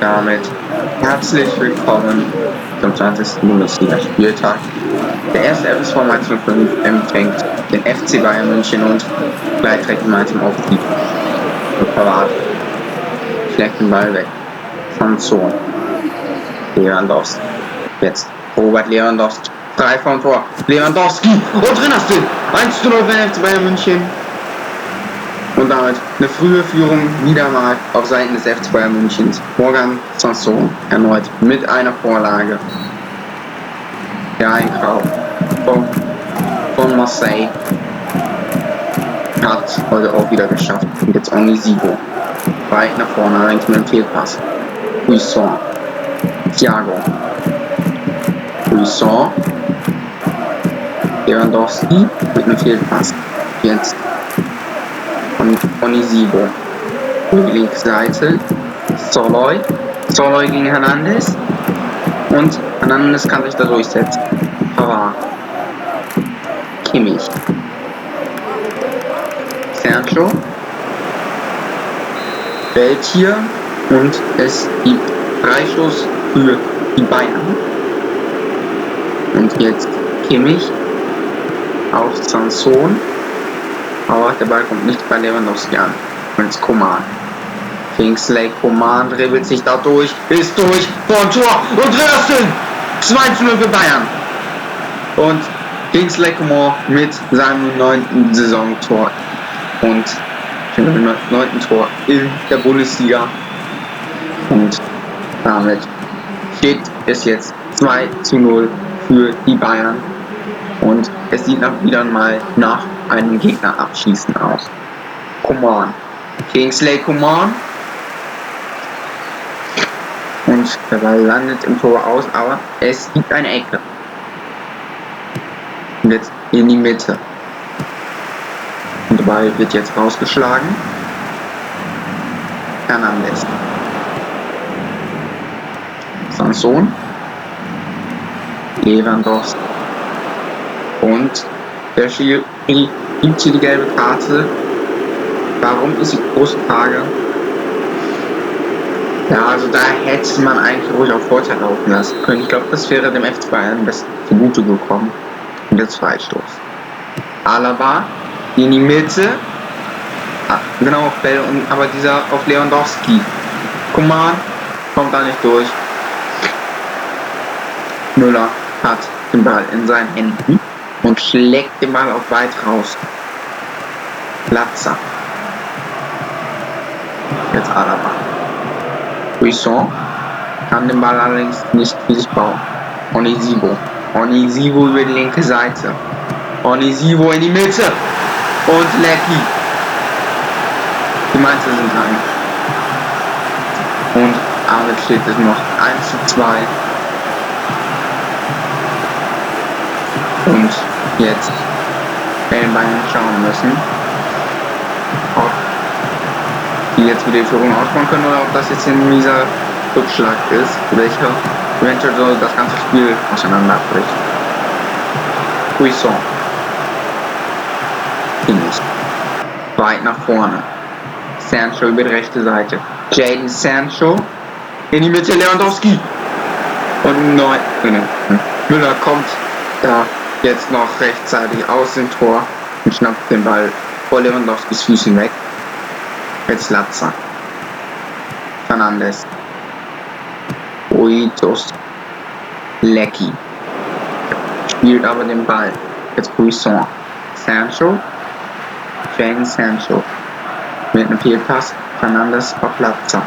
damit herzlich willkommen zum 20. Bundesliga-Spieltag. Der erste FSV Mainz 05 empfängt den FC Bayern München und gleich direkt Mainz im Aufstieg. Und Pavard schlägt den Ball weg. Sanson. Lewandowski. Jetzt Robert Lewandowski. 3 vom Tor. Lewandowski. Und drin hast du ihn. 1:0 für den FC Bayern München. Und damit eine frühe Führung wieder mal auf Seiten des FC Bayern Münchens. Morgan Sanson erneut mit einer Vorlage. Der Einkauf von Marseille hat heute auch wieder geschafft. Und jetzt Onisivo. Weit nach vorne, allerdings mit einem Fehlpass. Buisson. Thiago. Buisson. Lewandowski mit einem Fehlpass. Jetzt Onisivo. Die linke Seite. Soloy gegen Hernandez. Und Hernandez kann sich da durchsetzen. Aber Kimmich. Sergio. Fällt hier. Und es gibt Freistoß für die Bayern. Und jetzt Kimmich. Auf Sanson. Aber der Ball kommt nicht bei Lewandowski an. Und jetzt Coman. Kingsley Coman dribbelt sich da durch. Ist durch. Vor Tor. Und drin 2:0 für Bayern. Und Kingsley Coman mit seinem 9. Saisontor. Und 9. Tor in der Bundesliga. Und damit steht es jetzt 2:0 für die Bayern. Und es sieht wieder mal nach einem Gegner abschießen aus. Coman. Kingsley Coman. Und der Ball landet im Tor aus, aber es gibt eine Ecke. Und jetzt in die Mitte. Und der Ball wird jetzt rausgeschlagen. Hernandez. Sanson. Lewandowski. Und der Schiri gibt hier die gelbe Karte. Warum ist die große Frage? Ja, also da hätte man eigentlich ruhig auf Vorteil laufen lassen können. Ich glaube, das wäre dem FC Bayern am besten zugute gekommen. Und jetzt Freistoß. Alaba in die Mitte. Genau auf Bell, aber dieser auf Lewandowski. Coman kommt da nicht durch. Müller hat den Ball in seinen Händen und schlägt den Ball auch weit raus. Latza. Jetzt Alaba. Buisson kann den Ball allerdings nicht für sich bauen. Onisivo über die linke Seite. Onisivo in die Mitte. Und Lecky. Die Mainzer sind dran. Und damit steht es noch 1:2. Und jetzt werden Bayern schauen müssen, ob die jetzt wieder die Führung ausbauen können oder ob das jetzt ein mieser Rückschlag ist, welcher eventuell so das ganze Spiel auseinanderbricht. Buisson. Kimmich. Weit nach vorne. Sancho über die rechte Seite. Jadon Sancho. In die Mitte Lewandowski. Und Müller kommt da jetzt noch rechtzeitig aus dem Tor und schnappt den Ball vor Lewandowskis Füßen weg. Jetzt Latza. Fernandes. Oitos. Lecky. Spielt aber den Ball. Jetzt Buisson. Sancho. Jadon Sancho. Mit einem Fehlpass. Fernandes auf Latza.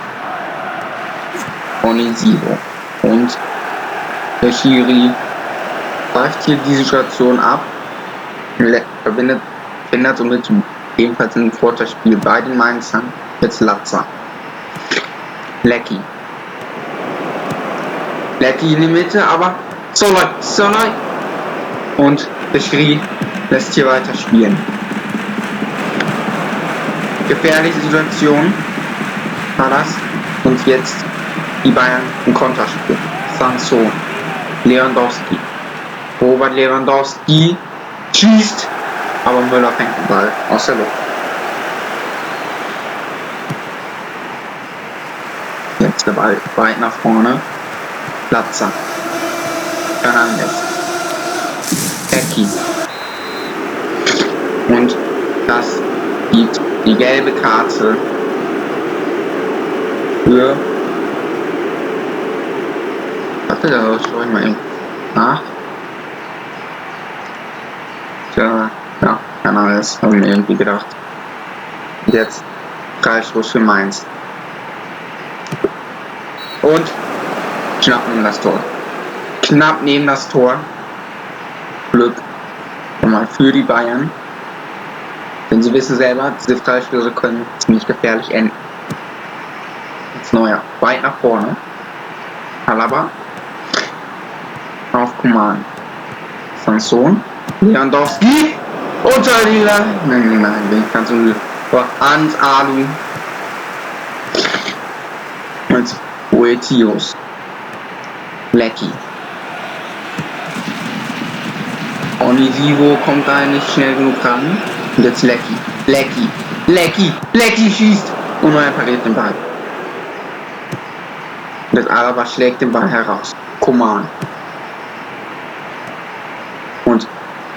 Onisivo. Und der Schiri greift hier die Situation ab. Verhindert somit ebenfalls ein Vorteilspiel bei den Mainzern. Jetzt Latza. Lecky in die Mitte, aber Soloy. Und der Schiri lässt hier weiter spielen. Gefährliche Situation war das. Und jetzt die Bayern im Konterspiel. Sanson. Lewandowski. Robert Lewandowski schießt, aber Müller fängt den Ball aus der Luft. Jetzt der Ball weit nach vorne. Platzer. Fernandes. Ecki. Und das gibt die gelbe Karte für... Warte, da schaue ich mal eben nach. Tja, ja, Fernandes, habe ich mir irgendwie gedacht. Und jetzt Freistoß für Mainz. Und knapp neben das Tor. Knapp neben das Tor. Glück nochmal für die Bayern. Denn sie wissen selber, diese Freistöße können ziemlich gefährlich enden. Jetzt Neuer. Weit nach vorne. Alaba. Auf Coman. Sanson. Lewandowski. Unter die Leine. Nein, den kannst du nicht. Ans Alu. Und Boetius. Lecky. Onisivo kommt da nicht schnell genug ran. Und jetzt Lecky schießt. Und Neuer pariert den Ball. Und jetzt Alaba schlägt den Ball heraus. Coman. Und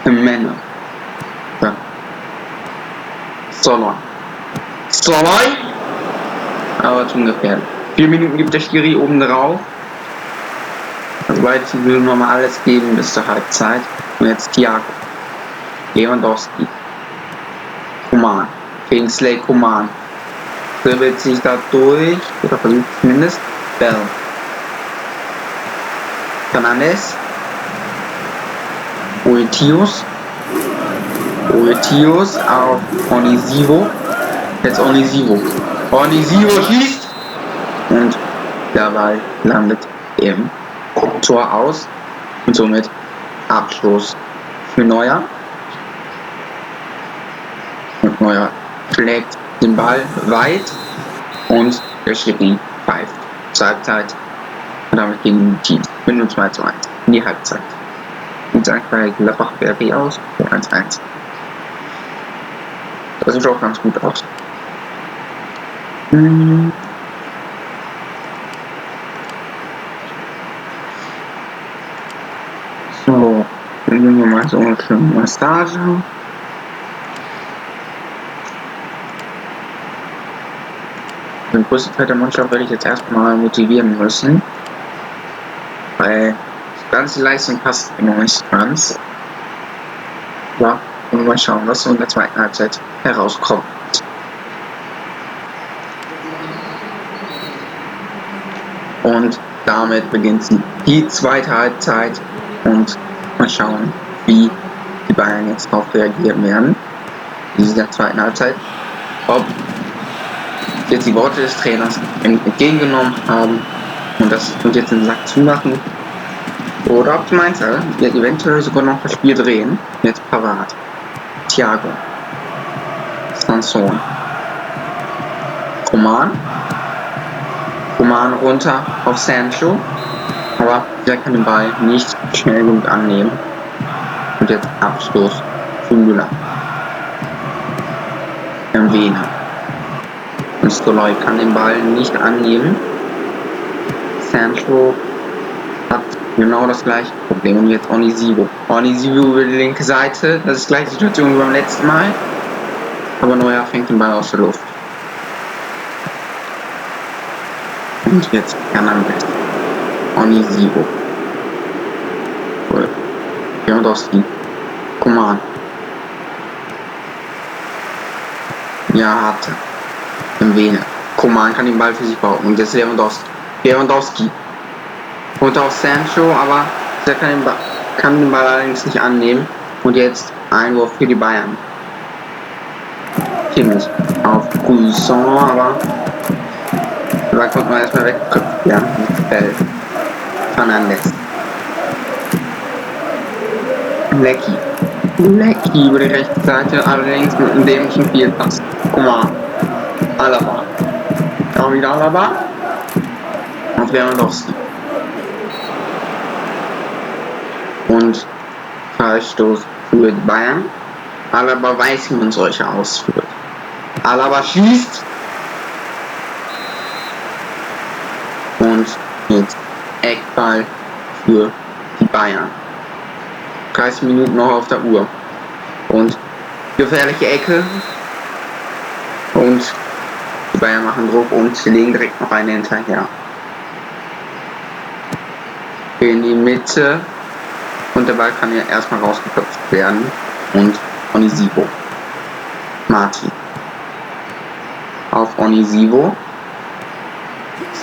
Männer. Ja. Soloi. Aber zu ungefährlich. 4 Minuten gibt der Schiri oben drauf. Also beide will nochmal alles geben bis zur Halbzeit. Und jetzt Thiago. Lewandowski. Coman. Kingsley Coman. Dribbelt sich da durch. Oder versucht zumindest. Bell. Fernandes. Boetius auf Onisivo. Jetzt Onisivo schießt. Und der Ball landet im Tor aus. Und somit Abschluss für Neuer. Und Neuer schlägt den Ball weit. Und der Schiri pfeift. Zur Halbzeit. Und damit gehen die Teams mit nur 2:1 in die Halbzeit. Und sagt bei Gladbach BRB aus. 1:1. Das sieht auch ganz gut aus. So, dann nehmen wir mal so eine schöne Massage. Den größten Teil der Mannschaft werde ich jetzt erstmal motivieren müssen. Weil die ganze Leistung passt immer nicht ganz. Ja, und mal schauen, was so in der zweiten Halbzeit herauskommt. Und damit beginnt die zweite Halbzeit und mal schauen, wie die Bayern jetzt darauf reagieren werden in dieser zweiten Halbzeit. Ob jetzt die Worte des Trainers entgegengenommen haben und jetzt den Sack zumachen oder ob die Mainzer eventuell sogar noch das Spiel drehen. Jetzt Pavard, Thiago, Sanson, Coman runter auf Sancho, aber der kann den Ball nicht schnell genug annehmen. Und jetzt Abstoß für Müller. Vena. Und Soloi kann den Ball nicht annehmen. Sancho hat genau das gleiche Problem. Und jetzt Onisivo über die linke Seite. Das ist die gleiche Situation wie beim letzten Mal. Aber Neuer fängt den Ball aus der Luft. Und jetzt Fernandes. Onisivo. Lewandowski. Coman. Ja, hatte. Vena. Coman kann den Ball für sich bauen. Und jetzt Lewandowski. Und auf Sancho, aber der kann den Ball allerdings nicht annehmen. Und jetzt Einwurf für die Bayern. Kimmich auf Cuisson, aber da konnte man erstmal wegköpfen. Ja, mit Bell. Fernandes. Lecky über die rechte Seite, allerdings mit einem dämlichen Fehlpass. Coman. Alaba. Auch wieder Alaba. Und Lewandowski. Und Freistoß für die Bayern. Alaba weiß, wie man solche ausführt. Alaba schießt. Eckball für die Bayern. 30 Minuten noch auf der Uhr. Und gefährliche Ecke. Und die Bayern machen Druck und sie legen direkt noch eine hinterher. In die Mitte. Und der Ball kann ja erstmal rausgeköpft werden. Und Onisivo. Martin. Auf Onisivo.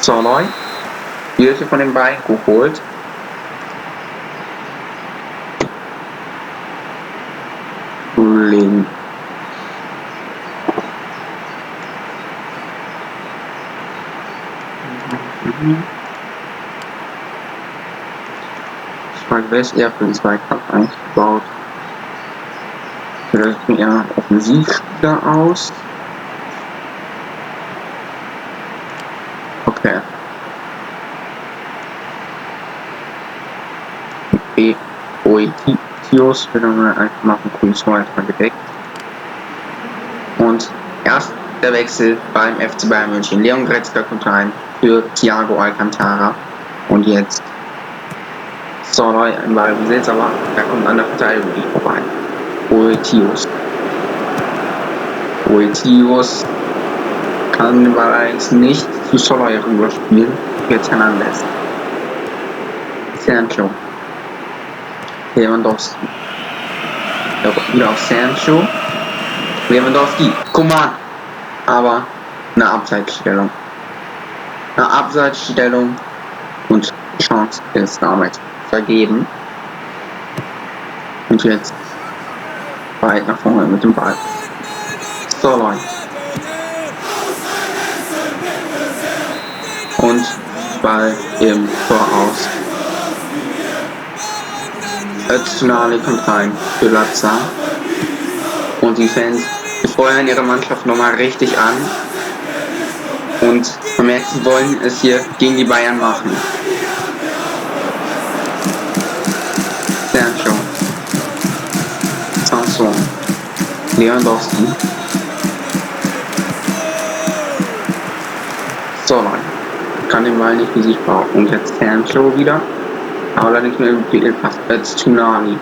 Soloy. Wird von dem Ball geholt. Legen. Wer ist eher für den Zweikampf eigentlich gebaut? Vielleicht sieht eher Offensivspieler aus. Okay. Boetius wird dann einfach mal von Kunz weiter gedeckt. Und erst der Wechsel beim FC Bayern München. Leon Goretzka kommt rein für Thiago Alcantara. Und jetzt Soloy im Ballbesitz, aber da kommt an der Verteidigung nicht vorbei. Boetius kann den Ball allerdings nicht zu Soloy rüberspielen. Jetzt Hernandez. Sancho. Lewandowski. Wieder auf Sancho. Lewandowski. Coman. Aber eine Abseitsstellung. Und die Chance ist damit vergeben. Und jetzt weit nach vorne mit dem Ball. Soloy. Und Ball im Tor aus. Öztunali kommt rein für Lazza. Und die Fans feuern ihre Mannschaft nochmal richtig an. Und man merkt, sie wollen es hier gegen die Bayern machen. Sancho. Sanson. Lewandowski. Soloy. Kann den Ball nicht für sich brauchen. Und jetzt Sancho wieder. Aber allerdings mit dem Fehlpass. Jetzt Tsunami.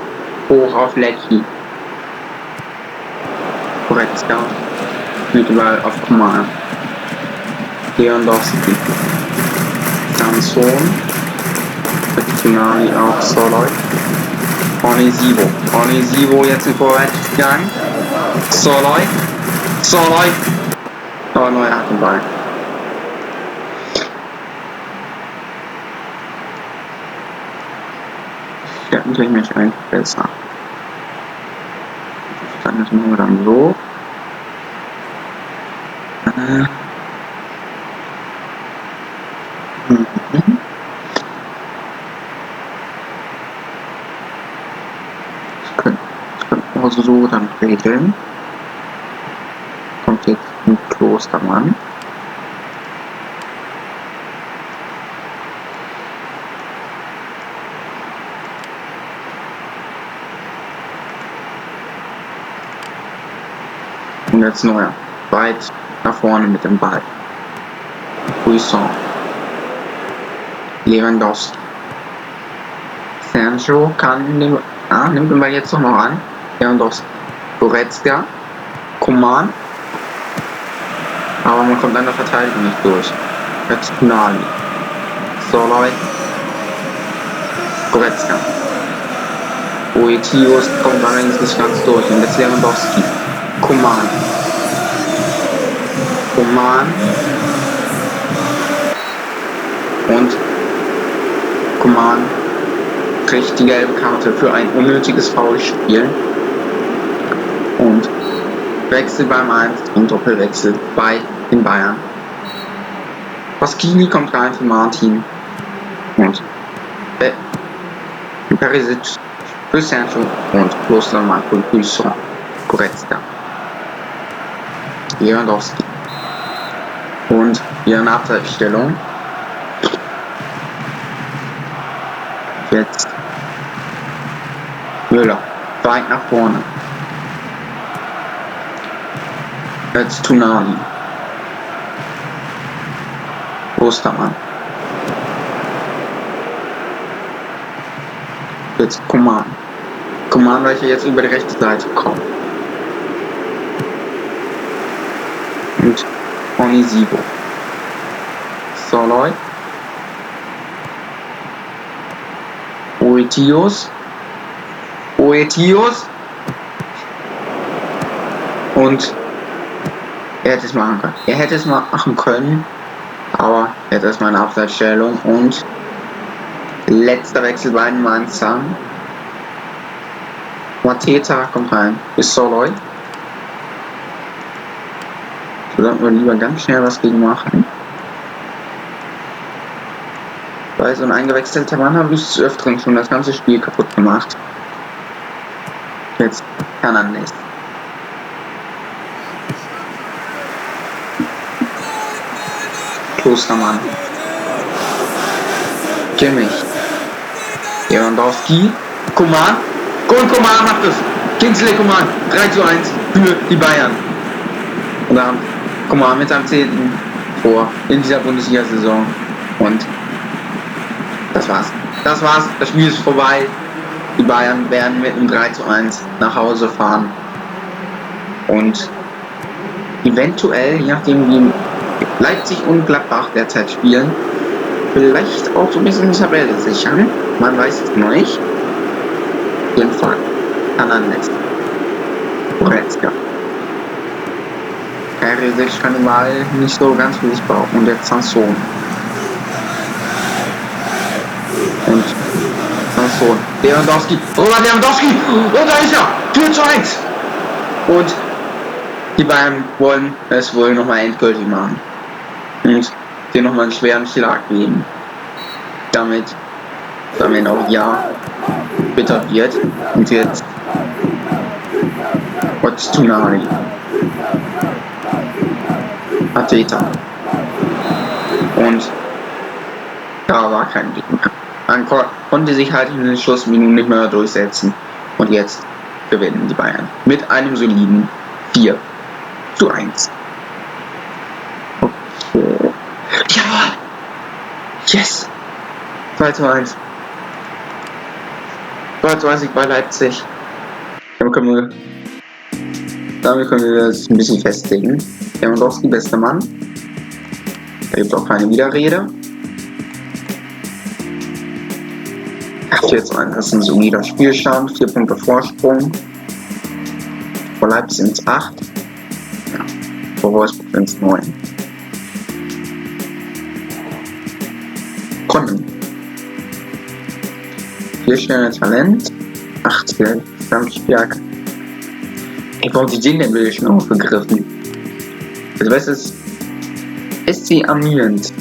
Hoch auf Leckie. Goretzka. Spielt den Ball auf Coman. Lewandowski. Sanson. Jetzt Tsunami auf Soloy. Onisivo jetzt in Vorwärtsgang. Soloy. Aber Neuer hat den Ball. Stärkentechnisch eigentlich besser. Dann das machen wir dann so. So dann regeln. Kommt jetzt ein Klostermann. Und jetzt Neuer. Weit nach vorne mit dem Ball. Buisson. Lewandowski. Sancho kann den, nimmt den Ball jetzt noch an. Lewandowski. Goretzka. Coman. Aber man kommt an der Verteidigung nicht durch. Jetzt Nali. Soloy. Goretzka. Boetius kommt allerdings nicht ganz durch. Und jetzt Lewandowski. Coman. Und Coman kriegt die gelbe Karte für ein unnötiges Foulspiel. Und Wechsel beim 1 und Doppelwechsel bei den Bayern. Pasquini kommt rein für Martin. Und Perisic für Sancho und Klostermann für Buisson. Goretzka. Lewandowski. Und wieder eine Abseitsstellung. Jetzt Müller. Weit nach vorne. Jetzt Tunali. Ostermann. Jetzt Coman. Coman, welcher jetzt über die rechte Seite kommt. Und Onisivo. Soloy. Oetius. Und er hätte es machen können. Er hätte es machen können, aber jetzt erstmal eine Abseitsstellung und letzter Wechsel bei den Mainzer. Mateta kommt rein. Ist Soloy. Da sollten wir lieber ganz schnell was gegen machen. Weil so ein eingewechselter Mann habe ich zu öfteren schon das ganze Spiel kaputt gemacht. Jetzt Hernandez. Klostermann. Kimmich. Lewandowski. Coman. Und Coman macht es. Kingsley Coman. 3:1 für die Bayern. Und dann Coman mit seinem 10. Tor in dieser Bundesliga-Saison. Und das war's. Das Spiel ist vorbei. Die Bayern werden mit einem 3:1 nach Hause fahren. Und eventuell, je nachdem wie Leipzig und Gladbach derzeit spielen, vielleicht auch so ein bisschen die Tabelle sichern. Man weiß es noch nicht. Auf jeden Fall. Hernandez. Goretzka. Perisic kann den Ball nicht so ganz Fußball. Und jetzt Sanson. Und Sanson. Lewandowski. Robert Lewandowski. Und da ist er. 4:1. Und die Bayern wollen es wohl nochmal endgültig machen. Und dir nochmal einen schweren Schlag geben. Damit auch ja bitter wird. Und jetzt Otsunari. Ateta. Und da war kein Gegner. Man konnte sich halt in den Schlussminuten nicht mehr durchsetzen. Und jetzt gewinnen die Bayern. Mit einem soliden 4:1. Okay. Ja! Yes! 2:1. 2:20 bei Leipzig. Damit können wir das ein bisschen festlegen. Lewandowski, bester Mann. Da gibt es auch keine Widerrede. 4:1, das ist ein solider Spielstand. 4 Punkte Vorsprung. Vor Leipzig sind es 8. Ja, vor Wolfsburg sind es 9. Konten. 4 Sterne Talent. 8 Gesamtstärke. Warum haben sie den denn wirklich schon aufgegriffen? Also was ist SC Amiens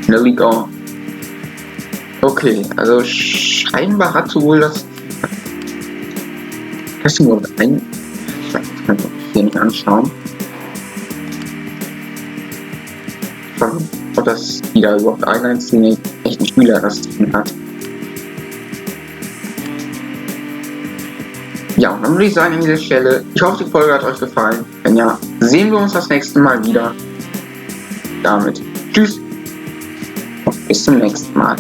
in der Liga? Okay, also scheinbar hat sowohl das überhaupt ein. Ich weiß, das kann ich hier nicht anschauen. Ob das wieder überhaupt einen einzigen echten Spieler das tun hat. Ja, und dann würde ich sagen an dieser Stelle, ich hoffe die Folge hat euch gefallen. Wenn ja, sehen wir uns das nächste Mal wieder. Damit tschüss und bis zum nächsten Mal.